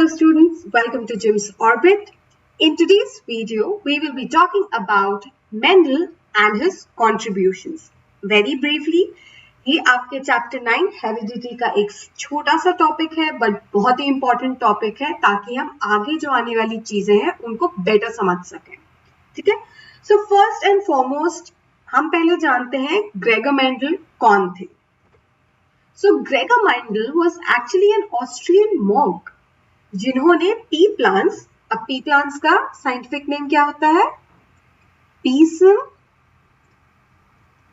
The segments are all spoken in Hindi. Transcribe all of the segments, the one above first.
students, welcome to Jim's Orbit. In today's video, we will be talking about Mendel and his contributions. Very briefly, ये आपके चैप्टर 9 हेरिडिटी का एक छोटा सा टॉपिक है बट बहुत ही इंपॉर्टेंट टॉपिक है ताकि हम आगे जो आने वाली चीजें हैं उनको बेटर समझ सकें. ठीक है. सो फर्स्ट एंड फॉरमोस्ट हम पहले जानते हैं ग्रेगर मेंडल कौन थे. So Gregor Mendel was actually an Austrian monk जिन्होंने पी प्लांट्स, अब पी प्लांट्स का साइंटिफिक नेम क्या होता है? Pisum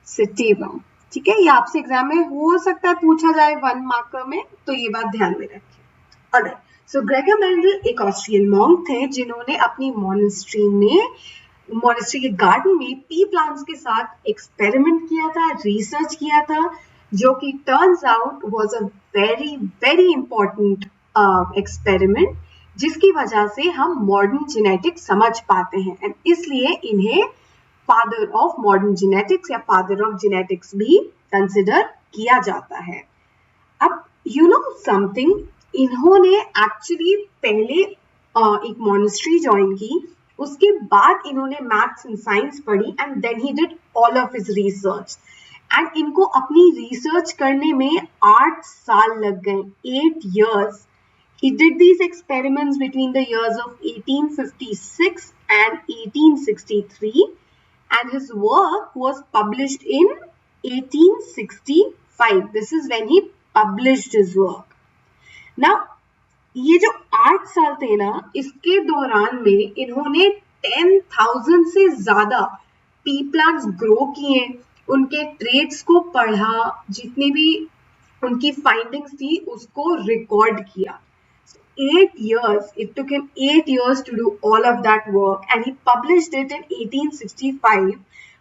sativum. ठीक है, ये आपसे एग्जाम में हो सकता है पूछा जाए 1 मार्कर में, तो ये बात ध्यान में रखिए. ऑलराइट, सो ग्रेगर मेंडल एक ऑस्ट्रियन मॉन्क थे जिन्होंने अपनी मॉनेस्ट्री के गार्डन में पी प्लांट्स के साथ एक्सपेरिमेंट किया था, रिसर्च किया था, जो कि turns out was a very very important experiment जिसकी वजह से हम मॉडर्न जेनेटिक्स समझ पाते हैं एंड इसलिए इन्हें फादर ऑफ मॉडर्न जेनेटिक्स या फादर ऑफ जेनेटिक्स भी कंसिडर किया जाता है. अब यू नो समथिंग, इन्होंने एक्चुअली पहले एक मॉनेस्ट्री ज्वाइन की, उसके बाद इन्होंने मैथ्स एंड साइंस पढ़ी and then he did all of his research and इनको अपनी रिसर्च करने में 8 साल लग गए, 8 years. He did these experiments between the years of 1856 and 1863 and his work was published in 1865. This is when he published his work. Now, ये जो 8 साल थे ना, इसके दौरान में इन्होंने 10,000 से ज्यादा पी प्लांट्स ग्रो किए, उनके ट्रेड्स को पढ़ा, जितनी भी उनकी फाइंडिंग्स थी उसको रिकॉर्ड किया. 8 years, it took him 8 years to do all of that work and he published it in 1865.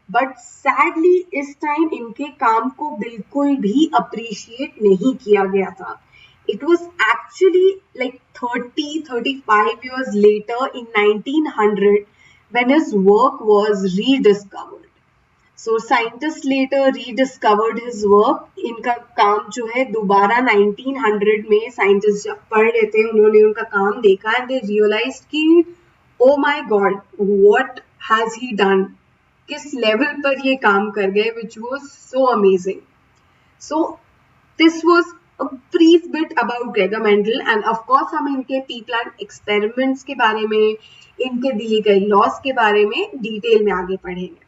But sadly इस टाइम इनके काम को बिल्कुल भी अप्रिशिएट नहीं किया गया था. It was actually like 35 years later in 1900 when his work was rediscovered. So scientists later rediscovered his work. इनका काम जो है दोबारा 1900 में साइंटिस्ट जब पढ़ रहे थे उन्होंने उनका काम देखा and they realized कि oh my god, what has he done? किस लेवल पर ये काम कर गए, which was so amazing. So this was a brief bit about Gregor Mendel and of course हम इनके पी प्लांट एक्सपेरिमेंट्स के बारे में, इनके दिए गए लॉस के बारे में डिटेल में आगे पढ़ेंगे.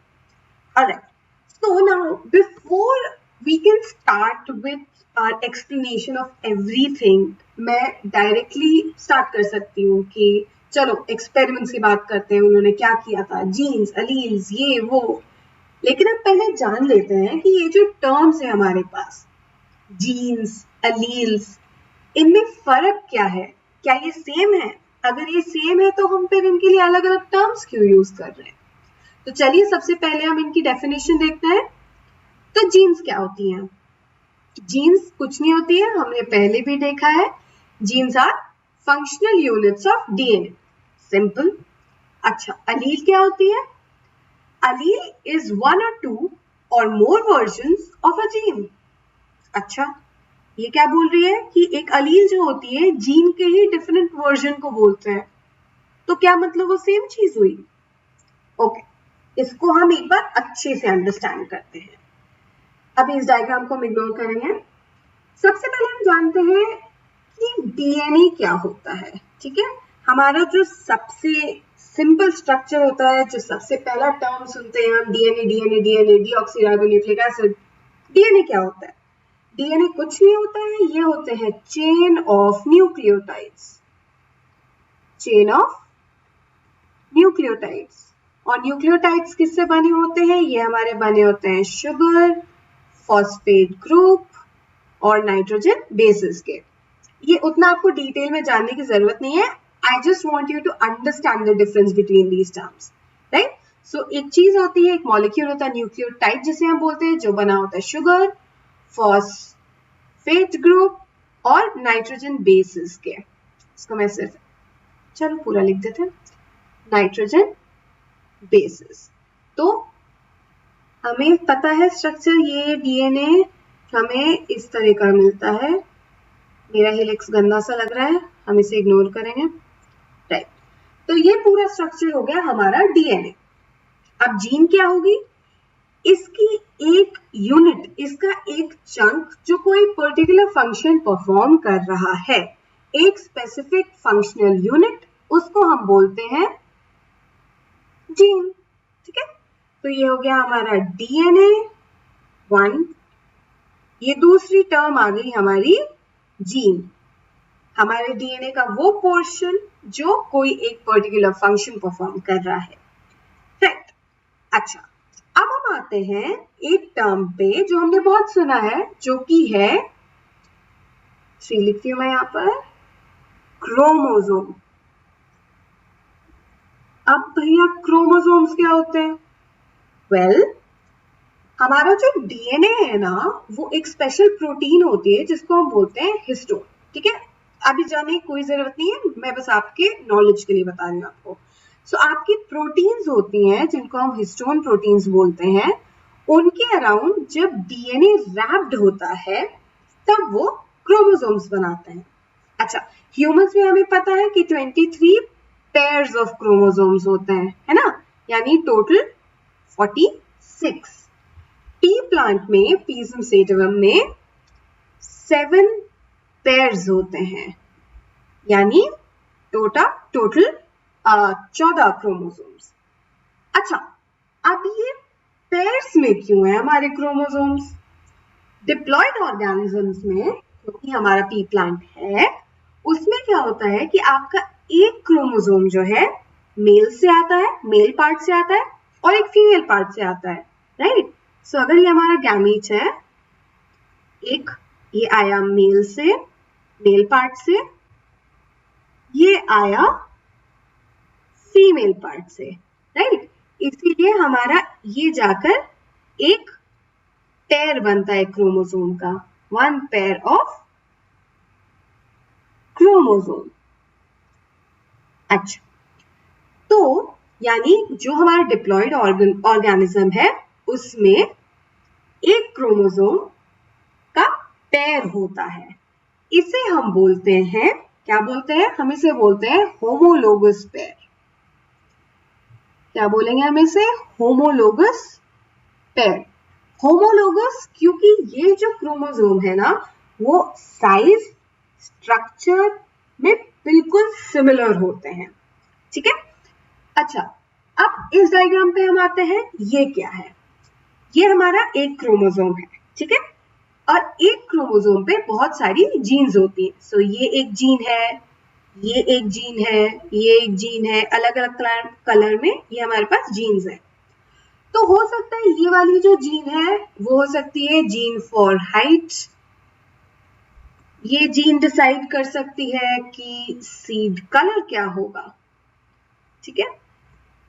Alright, so now before we can start with our explanation of everything, मैं directly start कर सकती हूँ कि चलो experiments की बात करते हैं, उन्होंने क्या किया था, genes, alleles, ये वो. लेकिन अब पहले जान लेते हैं कि ये जो terms है हमारे पास, genes, alleles, इनमें फर्क क्या है, क्या ये सेम है? अगर ये सेम है तो हम फिर इनके लिए अलग अलग टर्म्स क्यों यूज कर रहे हैं? तो चलिए सबसे पहले हम इनकी डेफिनेशन देखते हैं. तो जीन्स क्या होती हैं? जीन्स कुछ नहीं होती है, हमने पहले भी देखा है. Genes are functional units of DNA. Simple. अच्छा, अलील क्या होती है? अलील इज 1 or 2 और मोर वर्जन्स ऑफ अ जीन. अच्छा, ये क्या बोल रही है कि एक अलील जो होती है जीन के ही डिफरेंट वर्जन को बोलते हैं. तो क्या मतलब वो सेम चीज हुई? ओके, इसको हम एक बार अच्छे से अंडरस्टैंड करते हैं. अभी इस डायग्राम को हम इग्नोर करेंगे. सबसे पहले हम जानते हैं कि डीएनए क्या होता है. ठीक है, हमारा जो सबसे सिंपल स्ट्रक्चर होता है, जो सबसे पहला टर्म सुनते हैं हम, डीएनए, डीऑक्सीराइबोन्यूक्लिक एसिड. डीएनए क्या होता है? डीएनए कुछ नहीं होता है, ये होते हैं chain of nucleotides. Chain of nucleotides. और न्यूक्लियोटाइड्स किससे बने होते हैं? ये हमारे बने होते हैं शुगर, फॉस्फेट ग्रुप और नाइट्रोजन बेसिस के. ये उतना आपको डिटेल में जानने की जरूरत नहीं है. I just want you to understand the difference between these terms, right? So एक चीज होती है, एक मॉलिक्यूल होता है न्यूक्लियोटाइड जिसे हम बोलते हैं, जो बना होता है शुगर, फॉस्फेट ग्रुप और नाइट्रोजन बेसिस के. इसको मैं सिर्फ चलो पूरा लिख देते हैं, नाइट्रोजन बेसिस. तो हमें पता है स्ट्रक्चर, ये डीएनए हमें इस तरह का मिलता है. मेरा हेलिक्स गंदा सा लग रहा है, हम इसे इग्नोर करेंगे, राइट। तो ये पूरा स्ट्रक्चर हो गया हमारा डीएनए। अब जीन क्या होगी? इसकी एक यूनिट, इसका एक चंक जो कोई पर्टिकुलर फंक्शन परफॉर्म कर रहा है, एक स्पेसिफिक फंक्शनल यूनिट, उसको हम बोलते हैं जीन। ठीक है, तो ये हो गया हमारा डीएनए 1, ये दूसरी टर्म आ गई हमारी जीन, हमारे डीएनए का वो पोर्शन जो कोई एक पर्टिकुलर फंक्शन परफॉर्म कर रहा है, राइट। अच्छा, अब हम आते हैं एक टर्म पे जो हमने बहुत सुना है, जो कि है, 3 लिखती हूं मैं यहां पर, क्रोमोसोम। अब भैया क्रोमोसोम्स क्या होते हैं? वेल, हमारा जो डीएनए है ना, वो एक स्पेशल प्रोटीन होती है जिसको हम बोलते हैं हिस्टोन। ठीक है, अभी जाने की कोई जरूरत नहीं है, मैं बस आपके नॉलेज के लिए बता रही हूँ आपको। सो आपकी प्रोटीन्स होती हैं जिनको हम हिस्टोन प्रोटीन्स बोलते हैं, उनके अराउंड जब डीएनए रैप्ड होता है तब वो क्रोमोसोम्स बनाते हैं। अच्छा, ह्यूमंस में हमें पता है कि 23 पेयर्स ऑफ क्रोमोसोम्स होते हैं, है ना, यानी टोटल 46। टी प्लांट में, पीजम सेटवम में 7 पेयर्स होते हैं, यानी टोटल 14 क्रोमोसोम्स। अच्छा, अब ये पेयर्स में क्यों है हमारे क्रोमोसोम्स? डिप्लॉयड ऑर्गेनिजम्स में, क्योंकि हमारा पी प्लांट है, उसमें क्या होता है कि आपका एक क्रोमोसोम जो है मेल से आता है, मेल पार्ट से आता है, और एक फीमेल पार्ट से आता है, राइट। सो अगर ये हमारा गैमीट है, एक ये आया मेल से, मेल पार्ट से, ये आया फीमेल पार्ट से, राइट। इसीलिए हमारा ये जाकर एक पेयर बनता है क्रोमोसोम का, 1 पेयर ऑफ क्रोमोसोम। अच्छा, तो यानी जो हमारा डिप्लॉयड ऑर्गेनिज्म है उसमें एक क्रोमोसोम का पेयर होता है, इसे हम बोलते हैं, क्या बोलते हैं? हम इसे बोलते हैं होमोलोगस पेयर। क्या बोलेंगे हम इसे? Homologous pair. होमोलोगस क्योंकि ये जो क्रोमोसोम है ना, वो साइज, स्ट्रक्चर में बिल्कुल सिमिलर होते हैं। ठीक है, अच्छा, अब इस डायग्राम पे हम आते हैं, ये क्या है? ये हमारा एक क्रोमोसोम है, ठीक है, और एक क्रोमोसोम पे बहुत सारी जीन्स होती हैं। सो ये एक जीन है, ये एक जीन है, ये एक जीन है, अलग अलग कलर में ये हमारे पास जीन्स है। तो हो सकता है ये वाली जो जीन है वो हो सकती है जीन फॉर हाइट, ये जीन डिसाइड कर सकती है कि सीड कलर क्या होगा, ठीक है,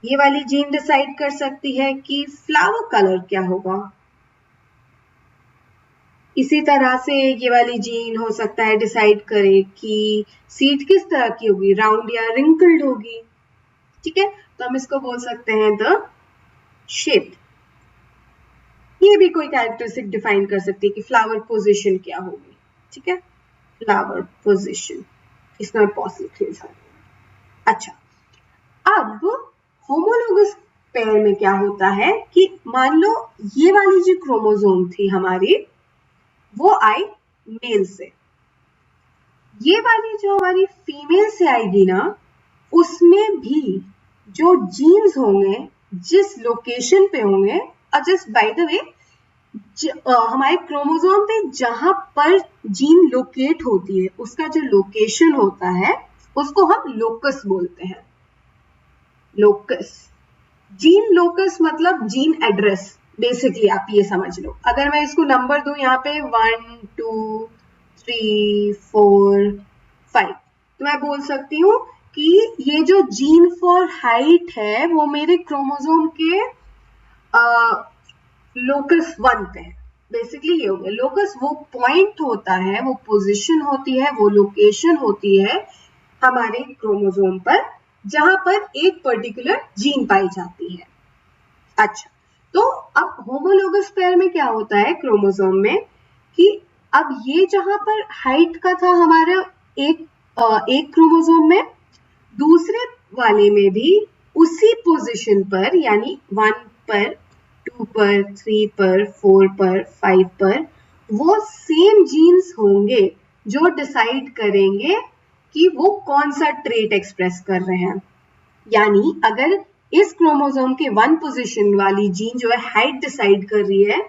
ये वाली जीन डिसाइड कर सकती है कि फ्लावर कलर क्या होगा। इसी तरह से ये वाली जीन हो सकता है डिसाइड करे कि सीड किस तरह की होगी, राउंड या रिंकल्ड होगी। ठीक है, तो हम इसको बोल सकते हैं द शेप। ये भी कोई कैरेक्टरिस्टिक डिफाइन कर सकती है कि फ्लावर पोजीशन क्या होगी। ठीक है, फ्लावर पोजीशन, इसका मैं पॉज लिख लेता हूं। अच्छा, अब होमोलोगस पेयर में क्या होता है कि मान लो ये वाली जो क्रोमोसोम थी हमारी, वो आई मेल से, ये वाली जो हमारी फीमेल से आएगी ना, उसमें भी जो जीन्स होंगे जिस लोकेशन पे होंगे, और जस्ट बाय द वे हमारे क्रोमोसोम पे जहां पर जीन लोकेट होती है उसका जो लोकेशन होता है उसको हम लोकस बोलते हैं। लोकस, जीन लोकस मतलब जीन एड्रेस, बेसिकली आप ये समझ लो। अगर मैं इसको नंबर दूं यहाँ पे 1 2 3 4 5, तो मैं बोल सकती हूँ कि ये जो जीन फॉर हाइट है वो मेरे क्रोमोसोम के लोकस 1 पे है। बेसिकली ये हो गया लोकस, वो पॉइंट होता है, वो पोजीशन होती है, वो लोकेशन होती है हमारे क्रोमोसोम पर जहां पर एक पर्टिकुलर जीन पाई जाती है। अच्छा, तो अब होमोलोगस पेयर में क्या होता है क्रोमोसोम में कि अब ये जहां पर हाइट का था हमारा एक क्रोमोसोम में, दूसरे वाले में भी उसी पोजीशन पर, यानी 1 पर, 2 पर, 3 पर, 4 पर, 5 पर वो सेम जीन्स होंगे जो डिसाइड करेंगे कि वो कौन सा ट्रेट एक्सप्रेस कर रहे हैं। यानी अगर इस क्रोमोसोम के 1 पोजीशन वाली जीन जो है हाइट डिसाइड कर रही है,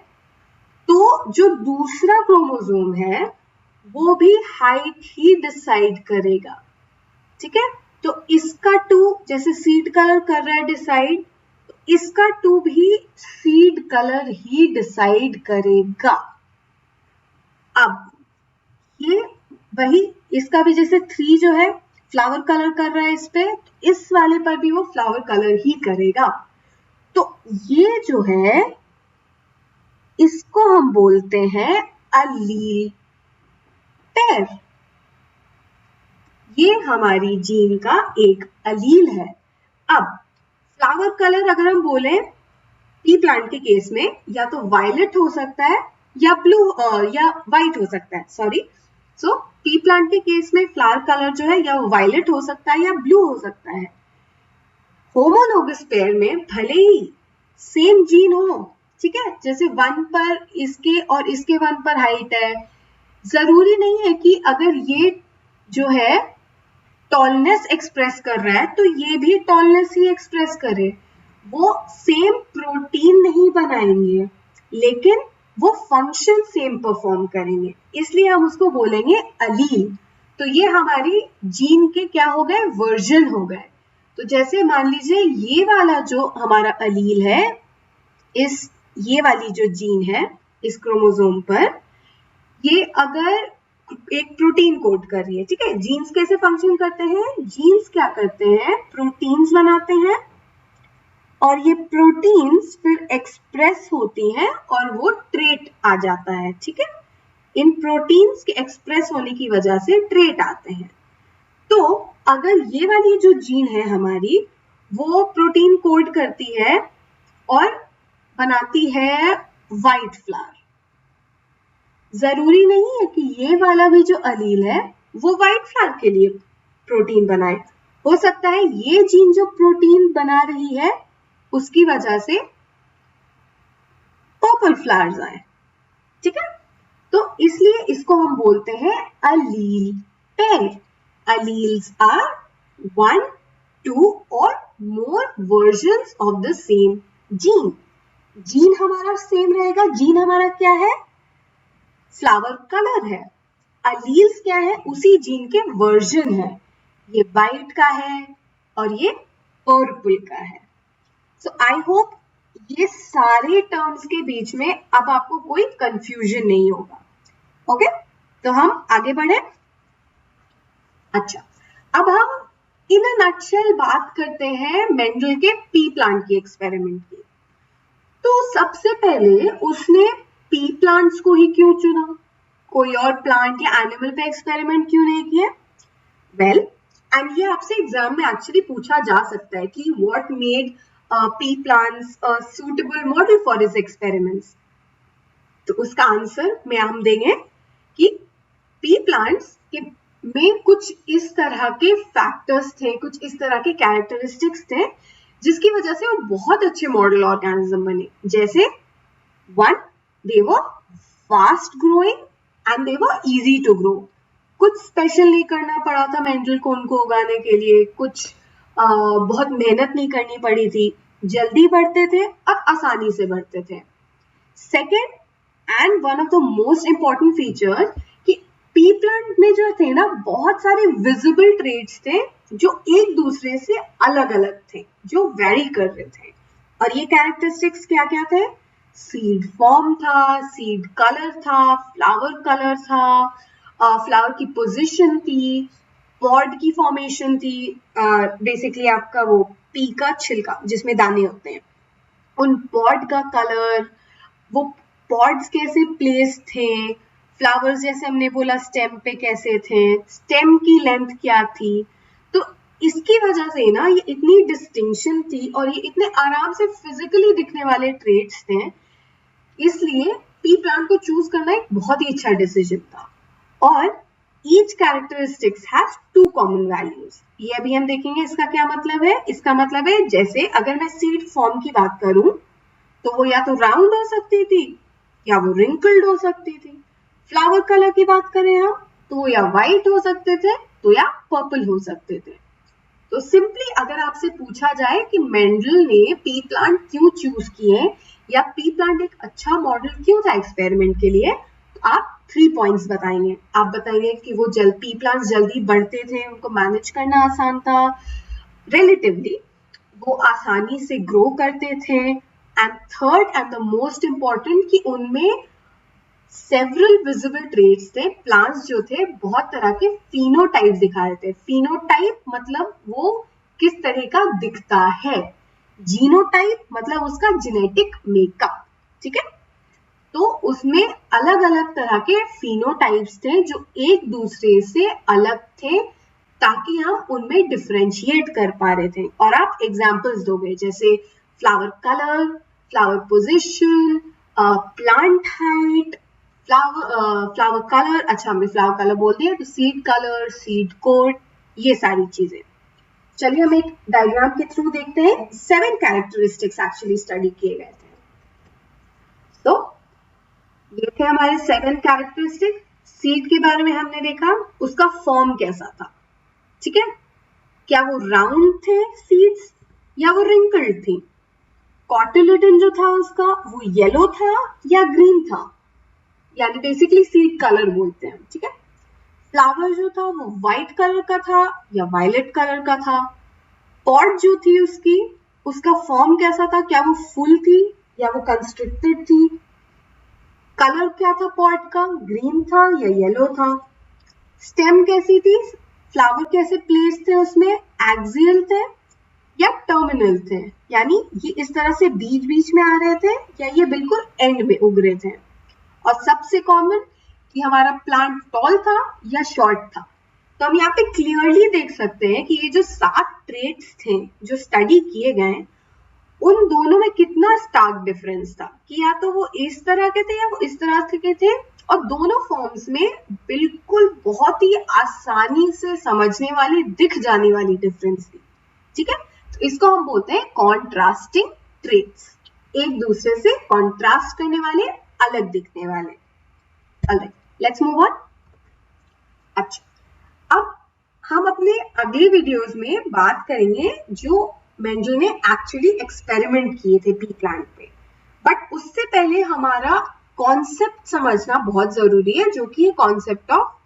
तो जो दूसरा क्रोमोसोम है वो भी हाइट ही डिसाइड करेगा। ठीक है, तो इसका 2 जैसे सीड कलर कर रहा है डिसाइड, तो इसका 2 भी सीड कलर ही डिसाइड करेगा। अब ये वही, इसका भी जैसे 3 जो है फ्लावर कलर कर रहा है इस पे, तो इस वाले पर भी वो फ्लावर कलर ही करेगा। तो ये जो है इसको हम बोलते हैं अलील पेयर। ये हमारी जीन का एक अलील है। अब फ्लावर कलर अगर हम बोले पी प्लांट के केस में, या तो वायलेट हो सकता है या ब्लू या व्हाइट हो सकता है, सॉरी। सो पी प्लांट के केस में फ्लावर कलर जो है या वायलेट हो सकता है या ब्लू हो सकता है। होमोलोगस पेयर में भले ही सेम जीन हो, ठीक है, जैसे 1 पर इसके और इसके 1 पर हाइट है, जरूरी नहीं है कि अगर ये जो है टॉलनेस एक्सप्रेस कर रहा है तो ये भी टॉलनेस ही एक्सप्रेस करे। वो सेम प्रोटीन नहीं बनाएंगे, लेकिन वो फंक्शन सेम परफॉर्म करेंगे, इसलिए हम उसको बोलेंगे अलील। तो ये हमारी जीन के क्या हो गए, वर्जन हो गए। तो जैसे मान लीजिए ये वाला जो हमारा अलील है, ये वाली जो जीन है इस क्रोमोसोम पर, ये अगर एक प्रोटीन कोड कर रही है, ठीक है। जीन्स कैसे फंक्शन करते हैं, जीन्स क्या करते हैं, प्रोटीन्स बनाते हैं, और ये प्रोटीन्स फिर एक्सप्रेस होती हैं और वो ट्रेट आ जाता है, ठीक है। इन प्रोटीन्स के एक्सप्रेस होने की वजह से ट्रेट आते हैं। तो अगर ये वाली जो जीन है हमारी, वो प्रोटीन कोड करती है और बनाती है व्हाइट फ्लावर, जरूरी नहीं है कि ये वाला भी जो अलील है वो व्हाइट फ्लावर के लिए प्रोटीन बनाए। हो सकता है ये जीन जो प्रोटीन बना रही है उसकी वजह से पर्पल फ्लावर्स आए, ठीक है। तो इसलिए इसको हम बोलते हैं अलील pair. Alleles are 1, 2 or more versions of the same gene. Gene हमारा सेम रहेगा। जीन हमारा क्या है, फ्लावर कलर है। अलील्स क्या है, उसी जीन के वर्जन है। ये वाइट का है और ये पर्पल का है। सो आई होप ये सारे टर्म्स के बीच में अब आपको कोई कंफ्यूजन नहीं होगा। ओके, तो हम आगे बढ़े। अच्छा, अब हम इन अ नटशेल बात करते हैं मेंडल के पी प्लांट की एक्सपेरिमेंट की। तो सबसे पहले उसने पी प्लांट्स को ही क्यों चुना, कोई और प्लांट या एनिमल पे एक्सपेरिमेंट क्यों नहीं किया? वेल, एंड ये आपसे एग्जाम में एक्चुअली पूछा जा सकता है कि what made P plants a suitable model for his experiments. तो उसका आंसर में हम देंगे कि पी प्लांट्स के में कुछ इस तरह के फैक्टर्स थे, कुछ इस तरह के कैरेक्टरिस्टिक्स थे जिसकी वजह से वो बहुत अच्छे मॉडल ऑर्गेनिज्म बने। जैसे 1, they were fast growing and they were easy to grow. कुछ स्पेशल नहीं करना पड़ा था मेंडल को उनको उगाने के लिए, कुछ बहुत मेहनत नहीं करनी पड़ी थी, जल्दी बढ़ते थे और आसानी से बढ़ते थे। Second and one of the most important feature कि पी प्लांट में जो थे ना, बहुत सारे विजिबल ट्रेट्स थे जो एक दूसरे से अलग अलग थे, जो वेरी कर रहे थे। और ये कैरेक्टरिस्टिक्स क्या क्या थे? सीड फॉर्म था, सीड कलर था, फ्लावर कलर था, फ्लावर की पोजीशन थी, पॉड की फॉर्मेशन थी, बेसिकली आपका वो पी का छिलका जिसमें दाने होते हैं, उन पॉड का कलर, वो पॉड्स कैसे प्लेस थे, फ्लावर्स जैसे हमने बोला स्टेम पे कैसे थे, स्टेम की लेंथ क्या थी। तो इसकी वजह से ना ये इतनी डिस्टिंक्शन थी और ये इतने आराम से फिजिकली दिखने वाले ट्रेट्स थे, इसलिए पी प्लांट को चूज करना एक बहुत ही अच्छा डिसीजन था। और each characteristics has two common values. ये अभी हम देखेंगे इसका क्या मतलब है। इसका मतलब है जैसे अगर मैं सीड फॉर्म की बात करूं तो वो या तो राउंड हो सकती थी या वो रिंकल्ड हो सकती थी। फ्लावर कलर की बात करें हम तो वो या व्हाइट हो सकते थे तो या पर्पल हो सकते थे। तो सिंपली अगर आपसे पूछा जाए कि मेंडल ने पी प्लांट क्यों चूज किए या पी प्लांट एक अच्छा मॉडल क्यों था एक्सपेरिमेंट के लिए, तो आप 3 पॉइंट्स बताएंगे। आप बताएंगे कि वो पी प्लांट्स जल्दी बढ़ते थे, उनको मैनेज करना आसान था, रिलेटिवली वो आसानी से ग्रो करते थे, and third and the most important कि उनमें सेवरल विजिबल ट्रेट्स थे। प्लांट्स जो थे बहुत तरह के फिनोटाइप दिखा रहे थे। फिनोटाइप मतलब वो किस तरह का दिखता है, जीनोटाइप मतलब उसका जेनेटिक मेकअप, ठीक है। तो उसमें अलग अलग तरह के फिनोटाइप्स थे जो एक दूसरे से अलग थे ताकि हम उनमें डिफरेंशिएट कर पा रहे थे। और आप एग्जांपल्स दोगे जैसे flower colour, flower position, plant height, flower colour, अच्छा हमने फ्लावर कलर बोल दिया तो सीड कलर, सीड कोड, ये सारी चीजें। चलिए हम एक डायग्राम के थ्रू देखते हैं। 7 कैरेक्टरिस्टिक्स एक्चुअली स्टडी किए गए थे। तो ये थे हमारे 7 कैरेक्टरिस्टिक। सीड के बारे में हमने देखा, उसका फॉर्म कैसा था, ठीक है। क्या वो राउंड थे सीड्स या वो रिंकल्ड थी। कॉटिलेडन जो था उसका वो येलो था या ग्रीन था, यानी बेसिकली सीड कलर बोलते हैं, ठीक है। फ्लावर जो था वो व्हाइट कलर का था या वायलेट कलर का था। पॉट जो थी उसका फॉर्म कैसा था, क्या वो फुल थी या वो कंस्ट्रिक्टेड थी। कलर क्या था पॉट का, ग्रीन था या येलो था। स्टेम कैसी थी, फ्लावर कैसे प्लेस थे उसमें, एक्सियल थे या टर्मिनल थे, यानी ये इस तरह से बीच बीच में आ रहे थे या ये बिल्कुल एंड में उग रहे थे। और सबसे कॉमन कि हमारा प्लांट टॉल था या शॉर्ट था। तो हम यहाँ पे क्लियरली देख सकते हैं कि ये जो 7 ट्रेट्स थे जो स्टडी किए गए, उन दोनों में कितना स्टार्क डिफरेंस था कि या तो वो इस तरह के थे या वो इस तरह के थे। और दोनों फॉर्म्स में बिल्कुल बहुत ही आसानी से समझने वाली, दिख जाने वाली डिफरेंस थी, ठीक है। तो इसको हम बोलते हैं कॉन्ट्रास्टिंग ट्रेट्स, एक दूसरे से कॉन्ट्रास्ट करने वाले, अलग दिखने वाले। All right, let's move on. अच्छा, अब हम अपने अगले वीडियोस में बात करेंगे जो मेंडल ने एक्चुअली एक्सपेरिमेंट किए थे पी प्लांट पे। बट उससे पहले हमारा कॉन्सेप्ट समझना बहुत जरूरी है, जो कि है concept of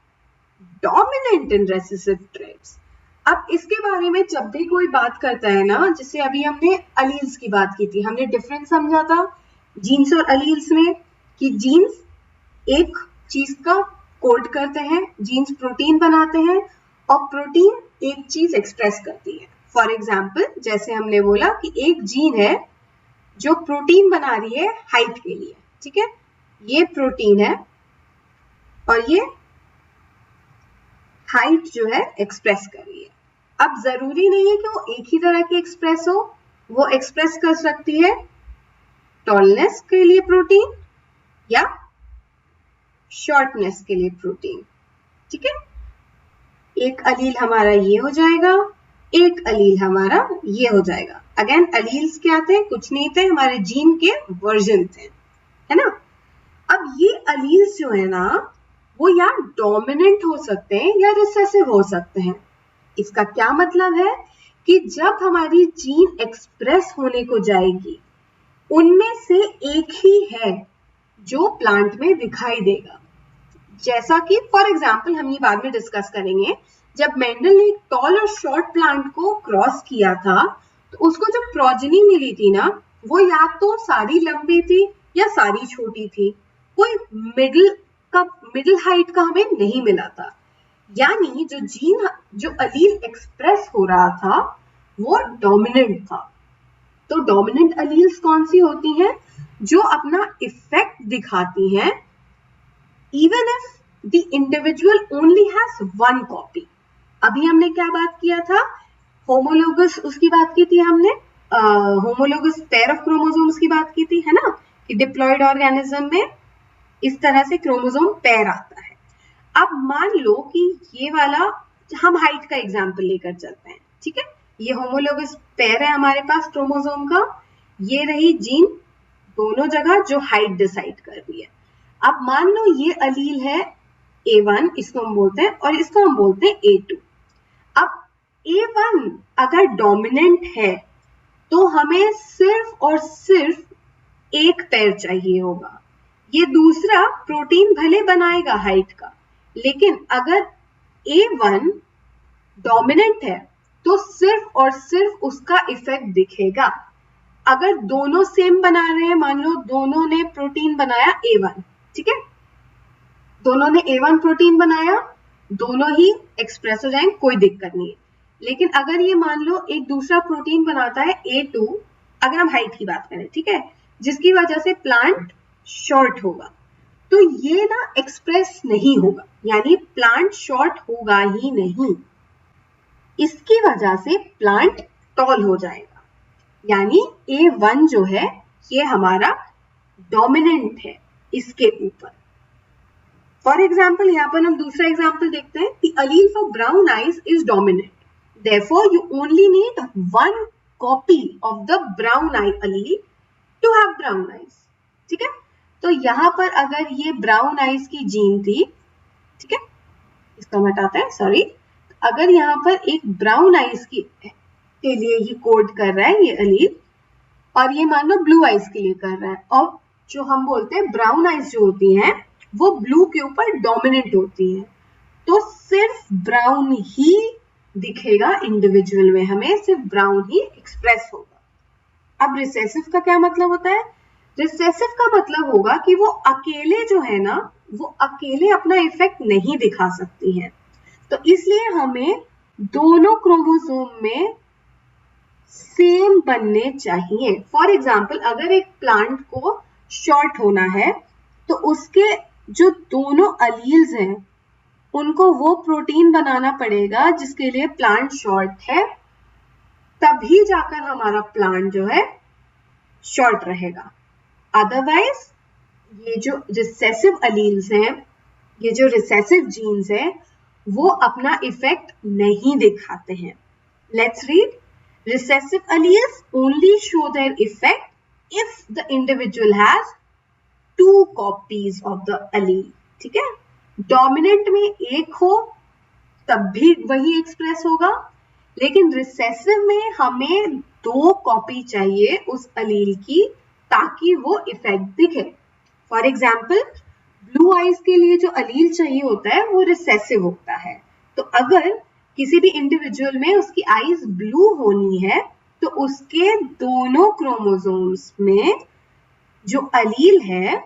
dominant and recessive traits. अब इसके बारे में जब भी कोई बात करता है ना, जैसे अभी हमने अलील्स की बात की थी, हमने डिफरेंस समझा था जीन्स और अलील्स में कि जीन्स एक चीज का कोड करते हैं, जीन्स प्रोटीन बनाते हैं और प्रोटीन एक चीज एक्सप्रेस करती है। फॉर एग्जाम्पल जैसे हमने बोला कि एक जीन है जो प्रोटीन बना रही है हाइट के लिए, ठीक है। ये प्रोटीन है और ये हाइट जो है एक्सप्रेस कर रही है। अब जरूरी नहीं है कि वो एक ही तरह की एक्सप्रेस हो, वो एक्सप्रेस कर सकती है टॉलनेस के लिए प्रोटीन या शॉर्टनेस के लिए प्रोटीन, ठीक है। एक अलील हमारा ये हो जाएगा, एक अलील हमारा ये हो जाएगा। अगेन अलील्स क्या थे, कुछ नहीं थे, हमारे जीन के वर्जन थे, है ना। अब ये अलील्स जो है ना वो या डोमिनेंट हो सकते हैं या रिसेसिव हो सकते हैं। इसका क्या मतलब है कि जब हमारी जीन एक्सप्रेस होने को जाएगी, उनमें से एक ही है जो प्लांट में दिखाई देगा। जैसा कि फॉर एग्जाम्पल हम ये बाद में डिस्कस करेंगे, जब मेंडल ने टॉल और शॉर्ट प्लांट को क्रॉस किया था तो उसको जब प्रोजेनी मिली थी ना, वो या तो सारी लंबी थी या सारी छोटी थी, कोई मिडिल हाइट का हमें नहीं मिला था। यानी जो अलील एक्सप्रेस हो रहा था वो डोमिनेंट था। तो डोमिनेंट अलील्स कौन सी होती हैं, जो अपना इफेक्ट दिखाती हैं even if the individual only has one copy। अभी हमने क्या बात किया था, होमोलोगस उसकी बात की थी हमने, होमोलोगस पेयर ऑफ क्रोमोसोम्स की बात की थी, है ना, कि डिप्लॉयड ऑर्गेनिज्म में इस तरह से क्रोमोसोम पेयर आता है। अब मान लो कि ये वाला, हम हाइट का एग्जाम्पल लेकर चलते हैं, ठीक है। ये होमोलोगस पेयर है हमारे पास क्रोमोसोम का, ये रही जीन दोनों जगह जो हाइट डिसाइड कर रही है। अब मान लो ये अलील है A1, इसको हम बोलते हैं, और इसको हम बोलते हैं A2। अब A1 अगर डोमिनेंट है तो हमें सिर्फ और सिर्फ एक पेयर चाहिए होगा। ये दूसरा प्रोटीन भले बनाएगा हाइट का, लेकिन अगर A1 डोमिनेंट है तो सिर्फ और सिर्फ उसका इफेक्ट दिखेगा। अगर दोनों सेम बना रहे हैं, मान लो दोनों ने प्रोटीन बनाया A1, ठीक है, दोनों ने A1 प्रोटीन बनाया, दोनों ही एक्सप्रेस हो जाएंगे, कोई दिक्कत नहीं है। लेकिन अगर ये मान लो एक दूसरा प्रोटीन बनाता है A2, अगर हम हाइट की बात करें, ठीक है, जिसकी वजह से प्लांट शॉर्ट होगा, तो ये ना एक्सप्रेस नहीं होगा, यानी प्लांट शॉर्ट होगा ही नहीं। इसकी वजह से प्लांट टॉल हो जाएगा, यानी A1 जो है ये हमारा डोमिनेंट है इसके ऊपर। फॉर एग्जाम्पल यहाँ पर हम दूसरा एग्जाम्पल देखते हैं, the allele for brown eyes is dominant, therefore you only need one copy of the brown eye allele to have brown eyes, ठीक है। तो यहाँ पर अगर ये ब्राउन आइज की जीन थी, ठीक है, इसको हम हटाते हैं, सॉरी, अगर यहाँ पर एक ब्राउन आइज के लिए ये कोड कर रहा है ये अलील, और ये मान लो ब्लू आइज के लिए कर रहा है, और जो हम बोलते हैं ब्राउन आइज जो होती हैं वो ब्लू के ऊपर डोमिनेंट होती है, तो सिर्फ ब्राउन ही दिखेगा इंडिविजुअल में, हमें सिर्फ ब्राउन ही एक्सप्रेस होगा। अब रिसेसिव का क्या मतलब होता है? रिसेसिव का मतलब होगा कि वो अकेले जो है ना, वो अकेले अपना इफेक्ट नहीं दिखा सकती है, तो इसलिए हमें दोनों क्रोमोसोम में सेम बनने चाहिए। फॉर एग्जाम्पल अगर एक प्लांट को शॉर्ट होना है तो उसके जो दोनों अलील्स हैं उनको वो प्रोटीन बनाना पड़ेगा जिसके लिए प्लांट शॉर्ट है, तभी जाकर हमारा प्लांट जो है शॉर्ट रहेगा। अदरवाइज ये जो रिसेसिव अलील्स हैं, ये जो रिसेसिव जीन्स हैं, वो अपना इफेक्ट नहीं दिखाते हैं। Let's read, recessive alleles only show their effect if the individual has two copies of the allele, ठीक है। डोमिनेंट में एक हो तब भी वही एक्सप्रेस होगा, लेकिन रिसेसिव में हमें दो कॉपी चाहिए उस अलील की ताकि वो इफेक्ट दिखे। फॉर एग्जाम्पल ब्लू आइज के लिए जो अलील चाहिए होता है वो रिसेसिव होता है, तो अगर किसी भी इंडिविजुअल में उसकी आईज ब्लू होनी है तो उसके दोनों क्रोमोसोम्स में जो अलील है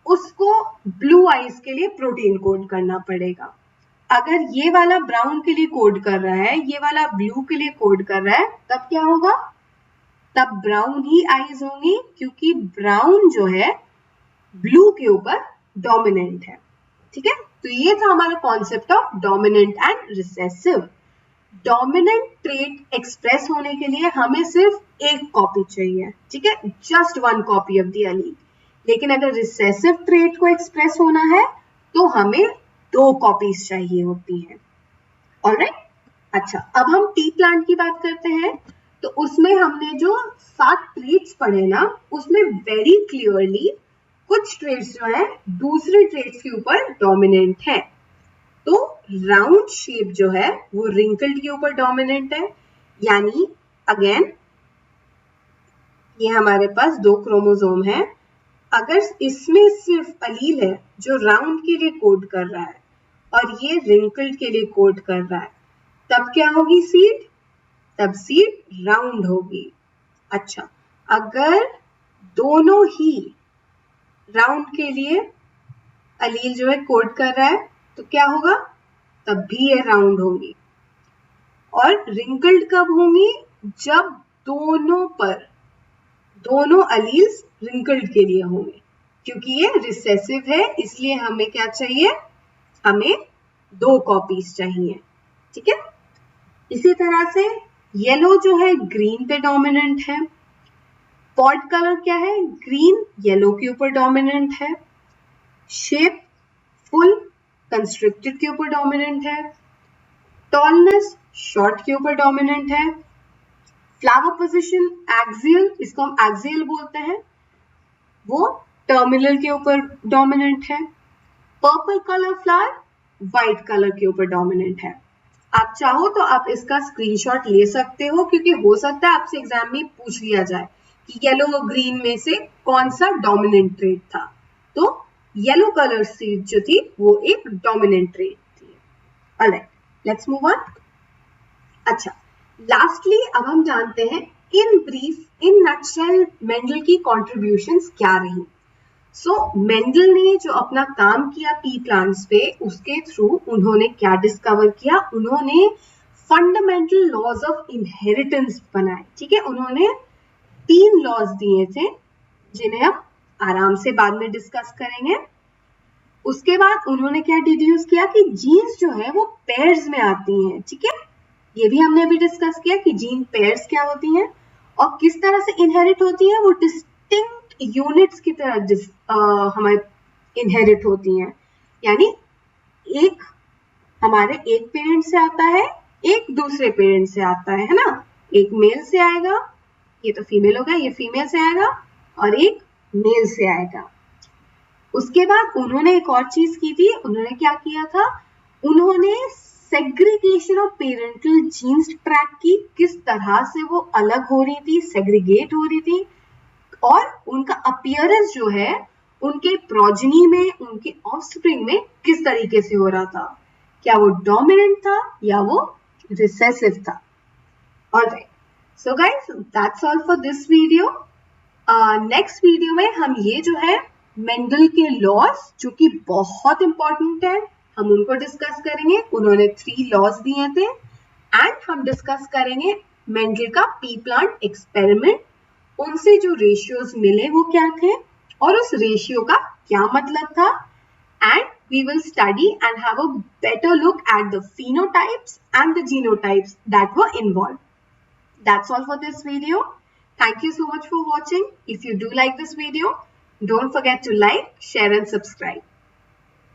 उसको ब्लू आइज के लिए प्रोटीन कोड करना पड़ेगा। अगर ये वाला ब्राउन के लिए कोड कर रहा है, ये वाला ब्लू के लिए कोड कर रहा है, तब क्या होगा? तब ब्राउन ही आईज होंगी, क्योंकि ब्राउन जो है ब्लू के ऊपर डोमिनेंट है, ठीक है। तो ये था हमारा concept of dominant and recessive. Dominant trait express होने के लिए हमें सिर्फ एक कॉपी चाहिए, ठीक है, just one copy of the allele. लेकिन अगर रिसेसिव ट्रेट को एक्सप्रेस होना है तो हमें दो कॉपीज चाहिए होती हैं। ऑलराइट, अच्छा, अब हम टी प्लांट की बात करते हैं, तो उसमें हमने जो 7 ट्रेट्स पढ़े ना, उसमें वेरी क्लियरली कुछ ट्रेट्स जो है दूसरे ट्रेट्स के ऊपर डोमिनेंट है। तो राउंड शेप जो है वो रिंकल्ड के ऊपर डोमिनेंट है, यानी अगेन ये हमारे पास 2 क्रोमोसोम है, अगर इसमें सिर्फ अलील है जो राउंड के लिए कोड कर रहा है और ये रिंकल्ड के लिए कोड कर रहा है, तब क्या होगी सीड? तब सीड राउंड होगी। अच्छा, अगर दोनों ही राउंड के लिए अलील जो है कोड कर रहा है तो क्या होगा? तब भी ये राउंड होगी। और रिंकल्ड कब होंगी? जब दोनों अलील्स रिंकल्ड के लिए होंगे, क्योंकि ये रिसेसिव है, इसलिए हमें क्या चाहिए? हमें 2 कॉपीज चाहिए, ठीक है। इसी तरह से येलो जो है ग्रीन पे डोमिनेंट है, पॉड कलर क्या है? ग्रीन येलो के ऊपर डोमिनेंट है। शेप फुल कंस्ट्रिक्टेड के ऊपर डोमिनेंट है, टॉलनेस शॉर्ट के ऊपर डोमिनेंट है, फ्लावर पोजीशन एक्सियल, इसको हम एक्सियल बोलते हैं, वो टर्मिनल के ऊपर डोमिनेंट है, purple colour flower white colour के ऊपर डोमिनेंट है। आप चाहो तो आप इसका स्क्रीनशॉट ले सकते हो, क्योंकि हो सकता है आपसे एग्जाम में पूछ लिया जाए कि येलो और ग्रीन में से कौन सा डोमिनेंट ट्रेट था। तो येलो कलर सीड जो थी वो एक डोमिनेंट ट्रेट थी। Alright, let's move on. अच्छा, लास्टली अब हम जानते हैं in brief, in nutshell Mendel की कॉन्ट्रीब्यूशंस क्या रही। सो मेंडल ने जो अपना काम किया पी प्लांट्स पे, उसके थ्रू उन्होंने क्या डिस्कवर किया, उन्होंने फंडामेंटल लॉज ऑफ इनहेरिटेंस बनाए। ठीक है, उन्होंने 3 लॉज दिए थे जिन्हें हम आराम से बाद में डिस्कस करेंगे। उसके बाद उन्होंने क्या डिड्यूस किया कि जीन्स जो है वो पेयर्स में आती हैं। ठीक है, ये भी हमने अभी डिस्कस किया कि जीन पेयर्स क्या होती हैं और किस तरह से इनहेरिट होती हैं। वो डिस्टिंक्ट यूनिट्स की तरह हमारे इनहेरिट होती हैं, यानी एक हमारे एक पेरेंट से आता है, एक दूसरे पेरेंट से आता है ना। एक मेल से आएगा, ये तो फीमेल होगा, ये फीमेल से आएगा, और एक मेल से आएगा। उसके बाद उन्होंने एक और चीज की थी, उन्होंने क्या किया था, उन्होंने segregation of parental genes track की, किस तरह से वो अलग हो रही थी, सेग्रीगेट हो रही थी, और उनका अपीयरेंस जो है उनके प्रोजेनी में, उनके ऑफस्प्रिंग में किस तरीके से हो रहा था, क्या वो डोमिनेंट था या वो रिसेसिव था। Alright, so guys that's all for this video. Next video में हम ये जो है मेंडल के लॉज, जो कि बहुत इंपॉर्टेंट है, हम उनको डिस्कस करेंगे। उन्होंने 3 लॉज दिए थे, एंड हम डिस्कस करेंगे मेंडल का पी प्लांट एक्सपेरिमेंट, उनसे जो रेशियोज मिले वो क्या थे और उस रेशियो का क्या मतलब था, and we will study and have a better look at the phenotypes and the genotypes that were involved. That's all for this video. Thank you so much for watching. If you do like this video, don't forget to like, share and subscribe.